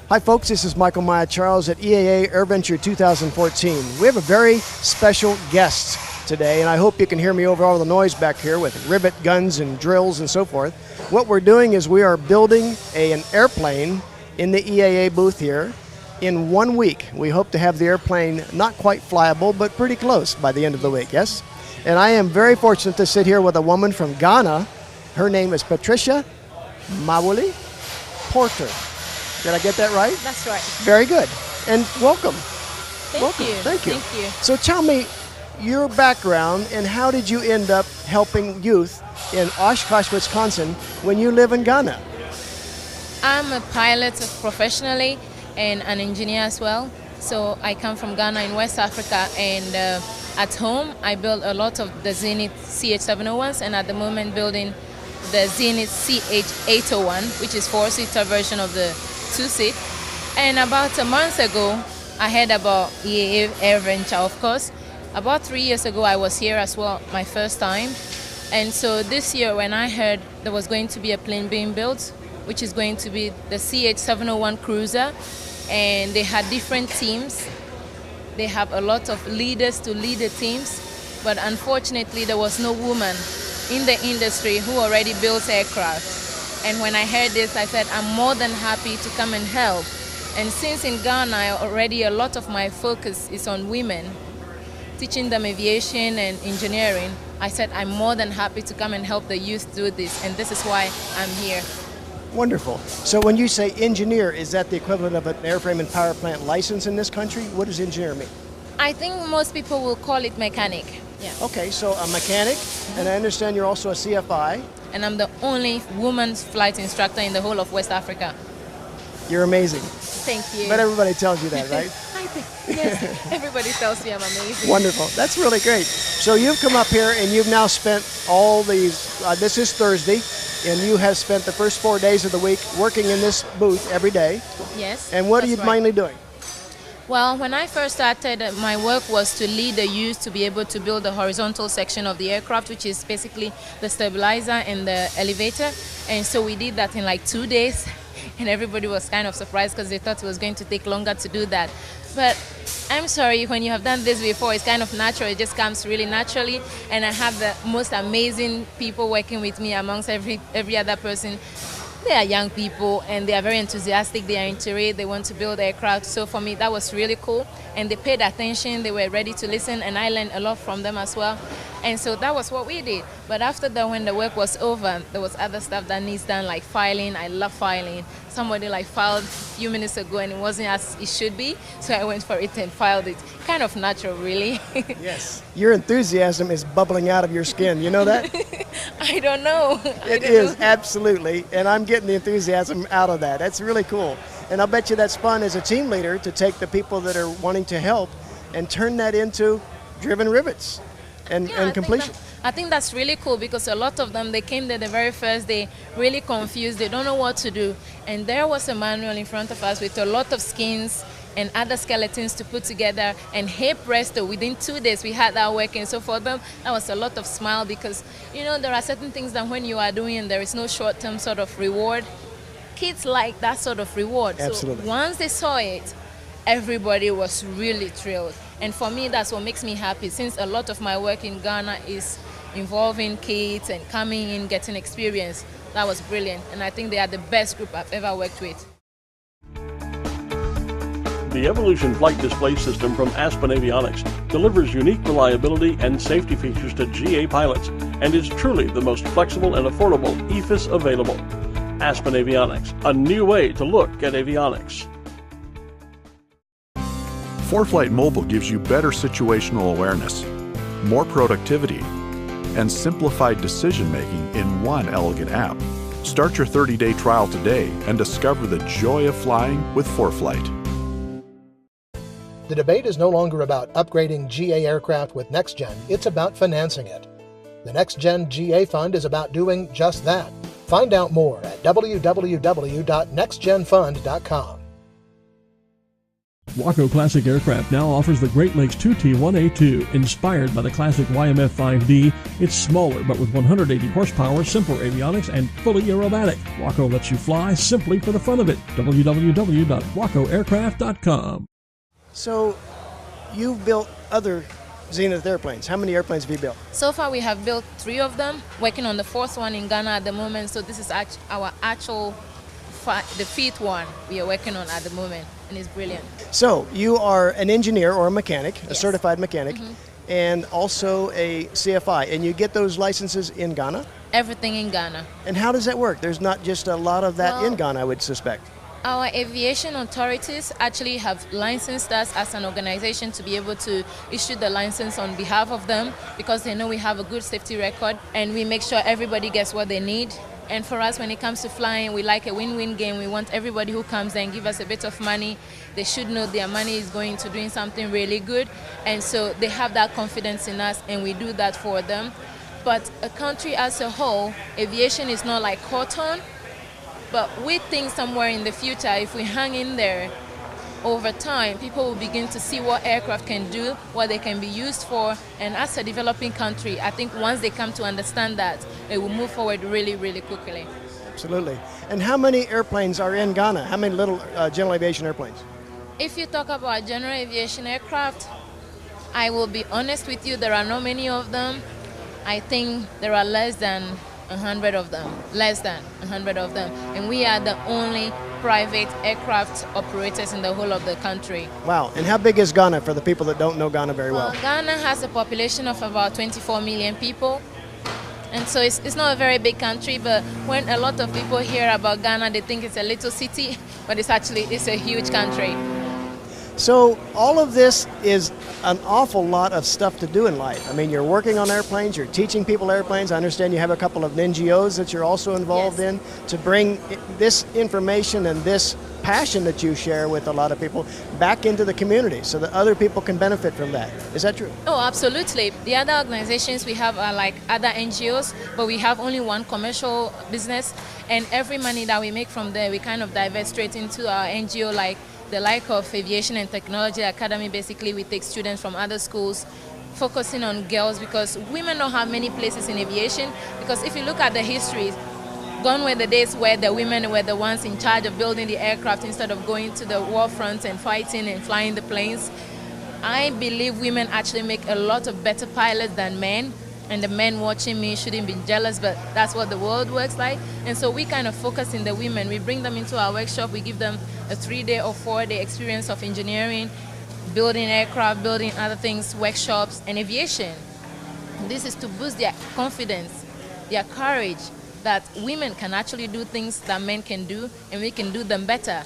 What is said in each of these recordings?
Hi folks, this is Michael Maya Charles at EAA AirVenture 2014. We have a very special guest today, and I hope you can hear me over all the noise back here with rivet guns and drills and so forth. What we're doing is we are building an airplane in the EAA booth here in 1 week. We hope to have the airplane not quite flyable, but pretty close by the end of the week, yes? And I am very fortunate to sit here with a woman from Ghana. Her name is Patricia Mawuli Porter. Did I get that right? That's right. Very good. And welcome. Thank you. Thank you. Thank you. So tell me your background and how did you end up helping youth in Oshkosh, Wisconsin when you live in Ghana? I'm a pilot professionally and an engineer as well. So I come from Ghana in West Africa, and at home I build a lot of the Zenith CH701s, and at the moment building the Zenith CH801, which is 4-seater version of the 2-seat. And about a month ago, I heard about EAA AirVenture, of course. About 3 years ago, I was here as well, my first time. And so this year, when I heard there was going to be a plane being built, which is going to be the CH701 Cruiser, and they had different teams. They have a lot of leaders to lead the teams, but unfortunately, there was no woman in the industry who already builds aircraft. And when I heard this, I said, I'm more than happy to come and help. And since in Ghana, already a lot of my focus is on women, teaching them aviation and engineering, I said, I'm more than happy to come and help the youth do this. And this is why I'm here. Wonderful. So when you say engineer, is that the equivalent of an airframe and power plant license in this country? What does engineer mean? I think most people will call it mechanic. Yeah. Okay, so a mechanic, and I understand you're also a CFI. And I'm the only woman's flight instructor in the whole of West Africa. You're amazing. Thank you. But everybody tells you that, right? I think, yes, everybody tells me I'm amazing. Wonderful. That's really great. So you've come up here and you've now spent all these, this is Thursday, and you have spent the first 4 days of the week working in this booth every day. Yes. And what are you right. mainly doing? Well, when I first started, my work was to lead the youth to be able to build the horizontal section of the aircraft, which is basically the stabilizer and the elevator. And so we did that in like 2 days, and everybody was kind of surprised because they thought it was going to take longer to do that. But I'm sorry, when you have done this before, it's kind of natural. It just comes really naturally, and I have the most amazing people working with me amongst every other person. They are young people and they are very enthusiastic, they are into it, they want to build aircraft. So for me, that was really cool. And they paid attention, they were ready to listen, and I learned a lot from them as well. And so that was what we did. But after that, when the work was over, there was other stuff that needs done, like filing. I love filing. Somebody like filed a few minutes ago and it wasn't as it should be, so I went for it and filed it. Kind of natural, really. Yes. Your enthusiasm is bubbling out of your skin. You know that? I don't know. It is, absolutely. And I'm getting the enthusiasm out of that. That's really cool. And I'll bet you that's fun as a team leader to take the people that are wanting to help and turn that into driven rivets and completion. I think that's really cool because a lot of them, they came there the very first day really confused. They don't know what to do. And there was a manual in front of us with a lot of skins and other skeletons to put together. And hey presto, within 2 days we had that working. So for them, that was a lot of smile because, you know, there are certain things that when you are doing and there is no short-term sort of reward, kids like that sort of reward. Absolutely. So once they saw it, everybody was really thrilled. And for me, that's what makes me happy, since a lot of my work in Ghana is involving kids and coming in, getting experience. That was brilliant. And I think they are the best group I've ever worked with. The Evolution Flight Display System from Aspen Avionics delivers unique reliability and safety features to GA pilots and is truly the most flexible and affordable EFIS available. Aspen Avionics, a new way to look at avionics. ForeFlight Mobile gives you better situational awareness, more productivity, and simplified decision-making in one elegant app. Start your 30-day trial today and discover the joy of flying with ForeFlight. The debate is no longer about upgrading GA aircraft with NextGen, it's about financing it. The NextGen GA Fund is about doing just that. Find out more at www.nextgenfund.com. Waco Classic Aircraft now offers the Great Lakes 2T1A2. Inspired by the classic YMF 5D, it's smaller but with 180 horsepower, simpler avionics, and fully aerobatic. Waco lets you fly simply for the fun of it. www.wacoaircraft.com. So, you've built other Zenith airplanes. How many airplanes have you built? So far we have built 3 of them, working on the 4th one in Ghana at the moment. So this is our actual the 5th one we are working on at the moment, and it's brilliant. So you are an engineer or a mechanic, a Yes. certified mechanic, and also a CFI, and you get those licenses in Ghana? Everything in Ghana. And how does that work? There's not just a lot of that Well, in Ghana, I would suspect. Our aviation authorities actually have licensed us as an organization to be able to issue the license on behalf of them, because they know we have a good safety record and we make sure everybody gets what they need. And for us, when it comes to flying, we like a win-win game. We want everybody who comes there and give us a bit of money, they should know their money is going to doing something really good. And so they have that confidence in us, and we do that for them. But a country as a whole, aviation is not like cotton. But we think somewhere in the future, if we hang in there, over time, people will begin to see what aircraft can do, what they can be used for. And as a developing country, I think once they come to understand that, it will move forward really, really quickly. Absolutely. And how many airplanes are in Ghana? How many little general aviation airplanes? If you talk about general aviation aircraft, I will be honest with you, there are not many of them. I think there are less than 100 of them, less than 100 of them. And we are the only private aircraft operators in the whole of the country. Wow. And how big is Ghana for the people that don't know Ghana very well? Ghana has a population of about 24 million people. And so it's not a very big country, but when a lot of people hear about Ghana, they think it's a little city, but it's a huge country. So all of this is an awful lot of stuff to do in life. I mean, you're working on airplanes, you're teaching people airplanes. I understand you have a couple of NGOs that you're also involved Yes. in to bring this information and this passion that you share with a lot of people back into the community so that other people can benefit from that. Is that true? Oh, absolutely. The other organizations we have are like other NGOs, but we have only one commercial business, and every money that we make from there, we kind of divert straight into our NGO, like the like of Aviation and Technology Academy. Basically, we take students from other schools, focusing on girls, because women don't have many places in aviation. Because if you look at the history, gone were the days where the women were the ones in charge of building the aircraft instead of going to the war front and fighting and flying the planes. I believe women actually make a lot of better pilots than men. And the men watching me shouldn't be jealous, but that's what the world works like. And so we kind of focus in the women. We bring them into our workshop. We give them a 3-day or 4-day experience of engineering, building aircraft, building other things, workshops, and aviation. This is to boost their confidence, their courage, that women can actually do things that men can do, and we can do them better.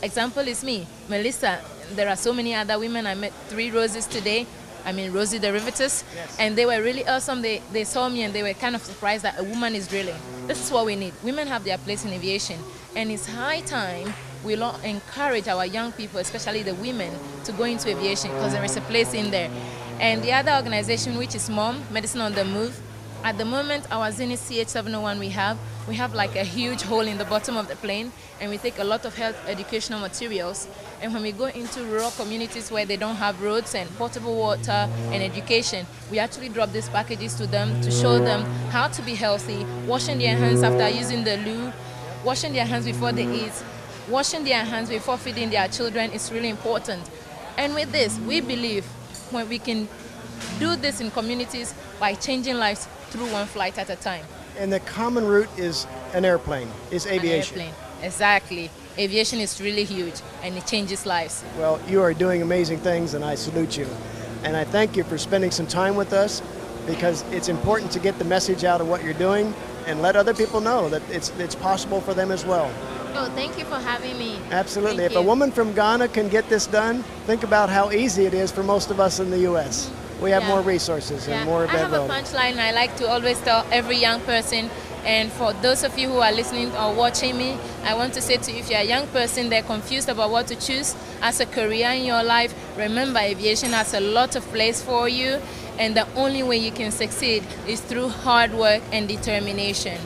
Example is me, Melissa. There are so many other women. I met 3 Roses today. I mean, Rosie Derivatives, Yes. and they were really awesome. They saw me and they were kind of surprised that a woman is drilling. This is what we need. Women have their place in aviation, and it's high time we encourage our young people, especially the women, to go into aviation, because there is a place in there. And the other organization, which is MOM, Medicine on the Move, at the moment, our Zenith CH701 we have like a huge hole in the bottom of the plane, and we take a lot of health educational materials. And when we go into rural communities where they don't have roads and potable water and education, we actually drop these packages to them to show them how to be healthy, washing their hands after using the loo, washing their hands before they eat, washing their hands before feeding their children is really important. And with this, we believe when we can do this in communities by changing lives through one flight at a time. And the common route is an airplane, is aviation. An airplane, exactly. Aviation is really huge, and it changes lives. Well, you are doing amazing things, and I salute you. And I thank you for spending some time with us, because it's important to get the message out of what you're doing and let other people know that it's possible for them as well. Oh, thank you for having me. Absolutely. Thank If a you. woman from Ghana can get this done, think about how easy it is for most of us in the U.S. We have Yeah. more resources and more I have a availability. punchline I like to always tell every young person, and for those of you who are listening or watching me, I want to say to you, if you're a young person, they're confused about what to choose as a career in your life, remember aviation has a lot of place for you, and the only way you can succeed is through hard work and determination.